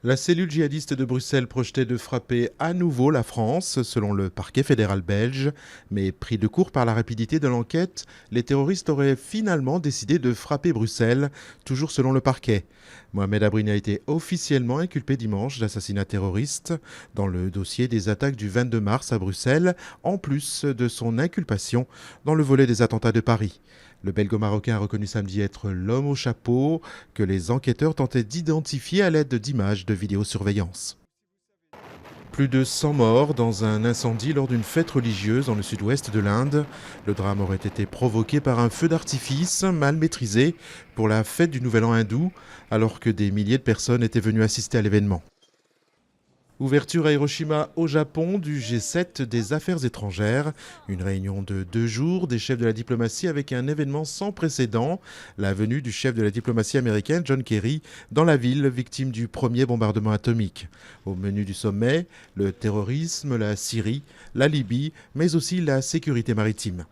La cellule djihadiste de Bruxelles projetait de frapper à nouveau la France, selon le parquet fédéral belge. Mais pris de court par la rapidité de l'enquête, les terroristes auraient finalement décidé de frapper Bruxelles, toujours selon le parquet. Mohamed Abrini a été officiellement inculpé dimanche d'assassinat terroriste dans le dossier des attaques du 22 mars à Bruxelles, en plus de son inculpation dans le volet des attentats de Paris. Le belgo-marocain a reconnu samedi être l'homme au chapeau que les enquêteurs tentaient d'identifier à l'aide d'images de vidéosurveillance. Plus de 100 morts dans un incendie lors d'une fête religieuse dans le sud-ouest de l'Inde. Le drame aurait été provoqué par un feu d'artifice mal maîtrisé pour la fête du Nouvel An hindou, alors que des milliers de personnes étaient venues assister à l'événement. Ouverture à Hiroshima au Japon du G7 des affaires étrangères. Une réunion de 2 jours des chefs de la diplomatie avec un événement sans précédent. La venue du chef de la diplomatie américaine John Kerry dans la ville victime du premier bombardement atomique. Au menu du sommet, le terrorisme, la Syrie, la Libye, mais aussi la sécurité maritime.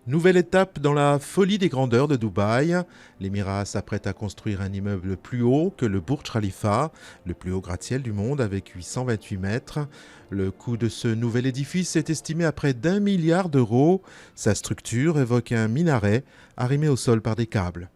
Nouvelle étape dans la folie des grandeurs de Dubaï. L'Émirat s'apprête à construire un immeuble plus haut que le Burj Khalifa, le plus haut gratte-ciel du monde avec 828 mètres. Le coût de ce nouvel édifice est estimé à près d'1 milliard d'euros. Sa structure évoque un minaret arrimé au sol par des câbles.